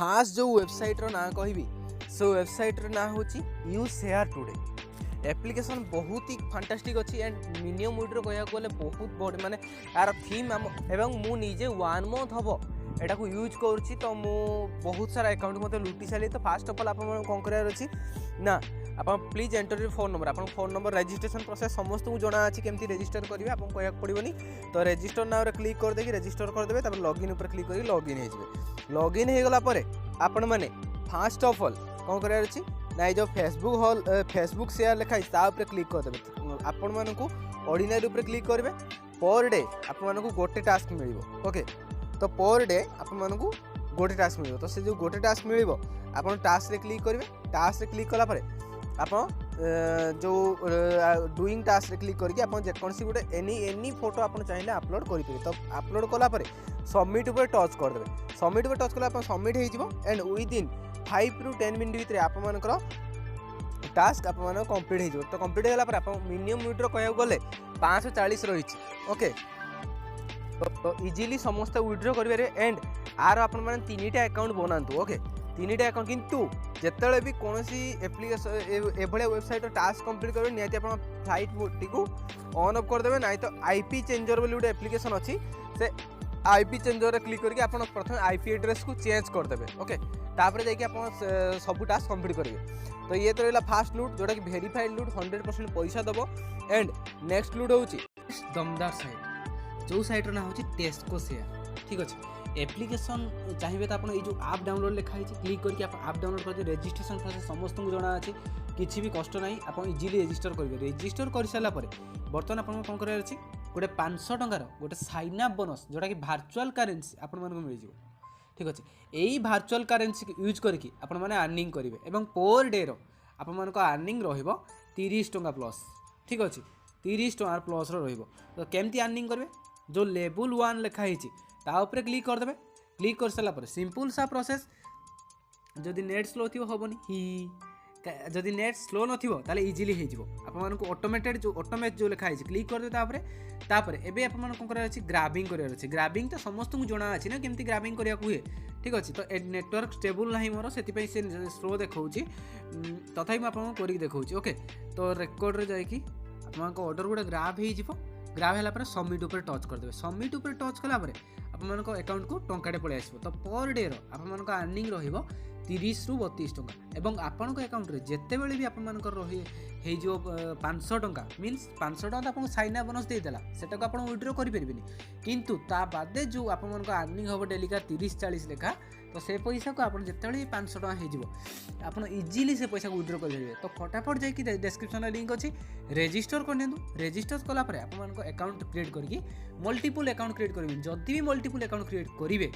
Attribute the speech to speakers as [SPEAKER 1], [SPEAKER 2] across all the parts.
[SPEAKER 1] Fast जो वेबसाइटर ना कहबी से वेबसाइटर ना हूँ यू शेयर टुडे एप्लिकेशन बहुत ही फैंटास्टिक अच्छी एंड मिनिमम विड्रो कह गले बहुत बड़ माने यार थीम एवं मु निजे 1 मंथ हम एटा को यूज करुच्ची तो मु बहुत सारा अकाउंट मत लुटी सारी। तो फास्ट ऑफ ऑल आप कौन करार अच्छी ना आप please enter your phone number आप फोन नंबर रजिस्ट्रेशन प्रोसेस समस्त को जना अच्छी केमती रजिस्टर करेंगे आपको कहना पड़ोनी। तो रजिस्टर नाम क्लिक करदे रजिस्टर करदे तब लॉगिन ऊपर क्लिक कर लॉगिन हो लॉगिन हो गला आपण मैंने फास्ट ऑफ ऑल कौन करार अच्छी ना जो फेसबुक शेयर लिखाई तापर क्लिक करदे आपण मानू ऑर्डिनरी ऊपर क्लिक करेंगे पर डे आपण गोटे टास्क मिल ओके। तो पर डे आपण गोटे टास्क मिल तो से जो गोटे टास्क मिल आप टास्क रे क्लिक करेंगे टास्क रे क्लिक कला आप जो डुईंग टास्क रे क्लिक करके आप जेकोसी गोटे एनी फोटो आप चाहिए अपलोड करेंगे। तो अपलोड कलापर सबमिट उपर टच करदे सबमिट उपर टच कला सबमिट हो एंड विदिन 5 ରୁ 10 मिनट भितर आपमनकर टास्क आप कंप्लीट हो। तो कंप्लीट होगा आप मिनिमम विड्रो कह गले 540 रही ओके। तो इजिली समस्त विड्रो करेंगे एंड आर आप 3टा अकाउंट बनातु ओके 3टा अकाउंट किंतु जिते भी कौन एप्लिकेशन एभलिया वेबसाइट टास्क कंप्लीट करेंगे निहाती आप फ्लाइट मोड को ऑन ऑफ करदे ना तो आईपी चेंजर बोली गोटे एप्लिकेशन अच्छी से आईपी चेंजर क्लिक करके आप प्रथम आईपी एड्रेस को चेंज करदे ओके तापर जाकि आप सब टास्क कंप्लीट करेंगे। तो ये तो रहा फास्ट लूट जोटा कि वेरीफाइड लूट 100% पैसा दबो एंड नेक्स्ट लूट हूँ दमदार साइट जो साइट ना हूँ टेस्को शेयर ठीक अच्छे एप्लिकेशन चाहिए तो आप जो आप डाउनलोड लिखाई क्लिक करके आप डाउनलोड कर रजिस्ट्रेशन प्रोसेस समस्त को जना अच्छे किसी भी कष्ट ना आप इजिली रजिस्टर करेंगे रजिस्टर कर सारापर बर्तमान आप कौन करार अच्छी गोटे 500 टंकार गोटे साइन अप बोनस जोटा कि वर्चुअल करेन्सी आपण मिल जाए ठीक अच्छे यही वर्चुअल करेन्सी यूज करके आपण मैंने अर्निंग करेंगे और पर डे रो अर्निंग रो 30 टंका प्लस ठीक अच्छे 30 टंका प्लस रो। तो केमती अर्निंग करेंगे जो लेवल 1 लिखाई ताऊपर क्लिक करदे क्लिक कर सारापर सिंपल सा प्रोसेस जदि नेट स्लो थी हेनी ही जदि नेट स्लो नथिबो ताले इजीली हो आपको ऑटोमेटेड जो ऑटोमेट जो लिखाई क्लिक करदे तापर एबे आप कौन करार अच्छी ग्राबिंग करार अच्छी ग्राबिंग तो समस्त को जना अच्छी ना केमती ग्राबिंग करिया हुए ठीक अच्छे। तो नेटवर्क स्टेबल ना मोर से स्लो देखा तथा आपको कर देखा ओके। तो रेकर्ड रे जाकि आपको ऑर्डर गोटे ग्राब हो ग्राब है सबमिट उपर टच करदे सबमिट उपर टच कलापर आप अकाउंट को टंकाटे पलि आसो। तो पर डे आप अर्निंग रो 30 ରୁ 32 टंका एवं आपण अकाउंट रे जेते बेले भी आपनकर रही जो 500 टंका मीन्स 500 टंका आपको साइन अप बोनस देदेला सेटा को आप विड्रो करें किंतु ता बादे जो आपन अर्निंग हम डेली का 30-40 लेखा तो से पैसा को आप जिते 500 टंका हो आप इजिली से पैसा को विड्रो करेंगे। तो फटाफट जाकि डिस्क्रिप्शन लिंक अच्छी रजिस्टर कर रजिस्टर कलापर आप अकाउंट क्रिएट करके मल्टीपल अकाउंट क्रिएट करेंगे जदि भी मल्टीपल अकाउंट क्रिएट करेंगे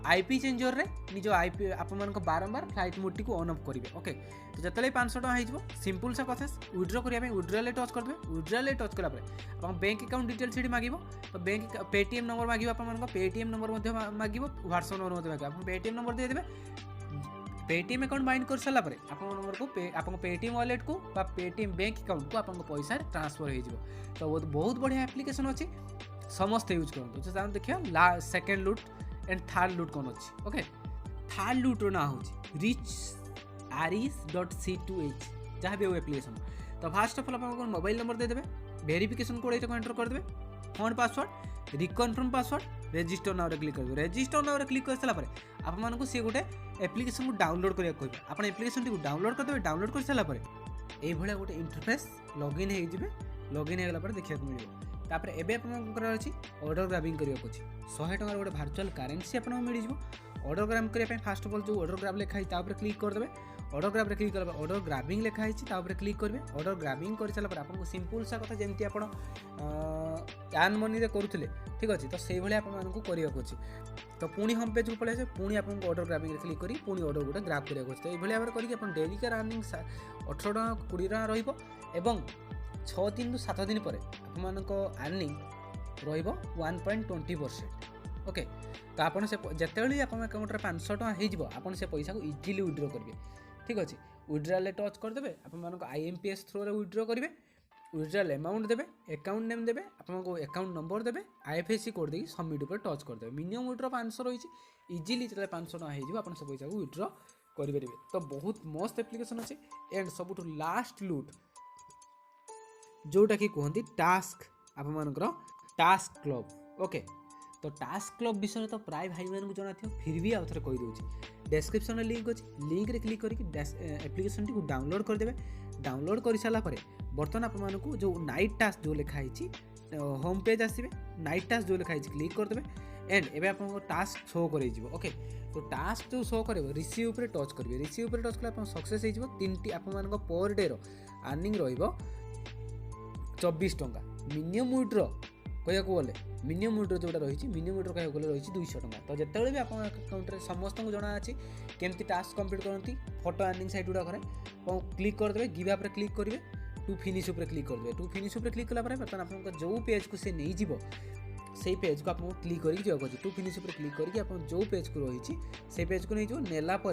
[SPEAKER 1] आईपी चेंजर रे निज आईपी आप बारंबार flight mode T on off करेंगे ओके। तो जिते 500 टंका हो सिंपल सा प्रोसेस विड्रो करने विड्रोल टच करदे विड्रोल टच कलापर आप बैंक अकाउंट डिटेल्स ये मांग तो बैंक पेटीएम नंबर मांग आप पेटीएम नंबर मांग व्हाट्सएप नंबर मांग आप पेटीएम नंबर देदेवे पेटीएम अकाउंट बाइंड कर सारापर आप नंबर को आप पेटीएम वॉलेट को पेटीएम बैंक अकाउंट को आप पैसा ट्रांसफर हो। तो बहुत बढ़िया एप्लिकेशन अच्छी समस्त यूज करूँ। देखिए सेकेंड लूट एंड थर्ड लूट कौन अच्छी ओके। थर्ड लूट ना हूँ richaris.c2h जहाँ भी वो एप्लिकेशन। तो फास्ट ऑफ ऑल आप मोबाइल नंबर देदेवे वेरिफिकेशन कोड ये एंटर करदे phone password रिकनफर्म password register now click कर रजिस्टर नाउ क्लिक कर सारापर आपको सी गोटे एप्लिकेशन को डाउनलोड करने को आप एप्लिकेशन को डाउनलोड करदे डाउनलोड कर सारापर ये गोटे इंटरफेस लॉगिन हो लॉगिन होगा देखा मिले। तापर एबे आपन अच्छी ऑर्डर ग्राबिंग करने को 100 टंका गोटे वर्चुअल करेन्सी आपको मिल ऑर्डर ग्राब करने फास्ट ऑफ ऑल जो ऑर्डर ग्राब लिखाई क्लिक करदे ऑर्डर ग्राब रे क्लिक कर ऑर्डर ग्राबिंग लिखाई क्लिक करेंगे ऑर्डर ग्राबिंग कर सारापर आपको सिंपल सा कथा जमी आप यान मनी रे करुले ठीक अच्छे। तो से भाई आपको करने को तो पुणी होम पेज को पलि आसे पुणी आपको ऑर्डर ग्राबिंग क्लिक करी पुणी ऑर्डर गोटे ग्राब करने को। तो ये भाव करके डेली का अर्निंग 18 टंका 20 टंका रहिबो एवं 6 दिन ରୁ 7 दिन पर आपको अर्निंग रो 1.20% ओके। तो आप जिते आप अकाउंट 500 टंका हो से पैसा को इजिली विड्रो करेंगे ठीक अच्छे। विड्रोल टच करदे आप IMPS थ्रो विड्रो करेंगे विड्रोल अमाउंट देवे अकाउंट नेम देवे आपको अकाउंट नंबर देवे IFSC कोड देकी सबमिट पर टच करदे मिनिमम विड्रो 500 रही
[SPEAKER 2] इजिली जो 500 टଙ୍କା हो आप से पैसा को विड्रॉ करेंगे। तो बहुत मस्त एप्लिकेशन अच्छे। एंड सब लास्ट लुट जोटा कि कहते टास्क आपर टास्क क्लब। ओके तो टास्क क्लब विषय तो प्राय भाई मानक जना थी, फिर भी आउ थे कहीदे डिस्क्रिप्शन में लिंक अच्छी, लिंक रे क्लिक करके एप्लिकेशन टी डाउनलोड करदे। डाउनलोड कर सारापर बर्तमान आपको जो नाइट टास्क जो लिखाई होम पेज आसवे, नाइट टास्क जो लिखाई क्लिक करदे एंड एवं आप टास्क शो कर। ओके तो टास्क जो शो कर रिसीव पर टच करेंगे, रिसीव पर टच कले सक्सेस हो 3टी आप पर डे अर्निंग र24 टଙ୍କା। मिनिमम विड्रॉ कह गले मिनिमम विड्रॉ जोटा रही मिनिमम विड्रॉ कह गले रही 200 टଙ୍କା। तो जिते भी आप अकाउंट में समस्त को जना अच्छी केमती टास्क कंप्लीट करती फोटो अर्निंग साइट गुड़ाक क्लिक करदे, गिव आप क्लिक करेंगे, टू फिनिश उपर क्लिक करदे। टू फिनिश उपर क्लिक कलापर बर्तमान आप जो पेज को सी नहीं जीव से पेज को आपको क्लिक करके जाओ। टू फिनिश उपर क्लिक करके आप जो पेज को रही से पेज को नहीं जो नेला आप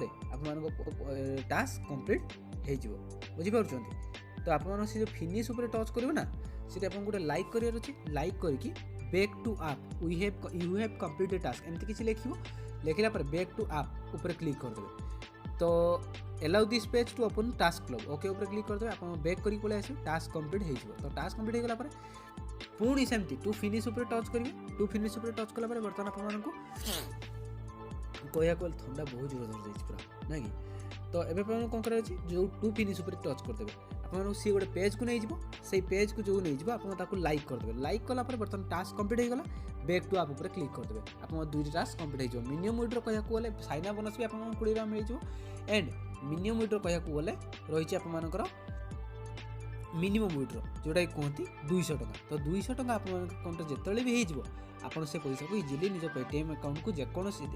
[SPEAKER 2] टास्क कंप्लीट हो बुझीपार। तो आप से जो फिनिश उपर टच करेंगे ना सीट आप गोटे लाइक करार अच्छे, लाइक करके बैक टू आप यू हैव कंप्लीटेड टास्क एमती किसी लिखो, लिखला पर बैक टू आप ऊपर क्लिक करदे। तो allow this page to open task club okay ऊपर क्लिक करदे, आप बैक करी पळे आसे टास्क कंप्लीट हो। तो टास्क कंप्लीट हो गला पर पुणी सेमती टू फिनिश उपर टच करेंगे। टू फिनिश उपर टच कला पर बर्तमान आपको कहया को ठंडा बहुत जोर धर जाइए पूरा ना कि। तो एबे कौन कर जो टू फिनिश उपर टच करदे आप सी गोटे पेज को नहीं से पेज को जो नहीं आप लाइक करदे। लाइक कला पर बर्तमान टास्क कंप्लीट हो गला, बैक टू आप क्लिक करदे, आप 2टी टास्क कंप्लीट हो। मिनिमम विड्रॉ कह गले साइन अप बोनस भी आप 20 टଙ୍କା मिल जाए। एंड मिनिमम विड्रॉ कह गले रही आपर मिनिमम विड्रॉ जोटा कहती 200 टଙ୍କା। तो 200 टଙ୍କା आप अकाउंट जिते भी हो आप से पैसा को इजिली निज पेटीएम अकाउंट को जेकोसी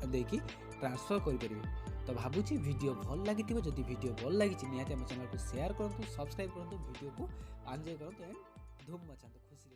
[SPEAKER 2] देकी ट्रांसफर करेंगे। तो भावुची वीडियो भल लगी, जदि वीडियो भल लगी निहाती आम चैनल को शेयर करूँ, सब्सक्राइब करूँ, वीडियो को एंजॉय करूँ एंड धूम मचातु खुशी।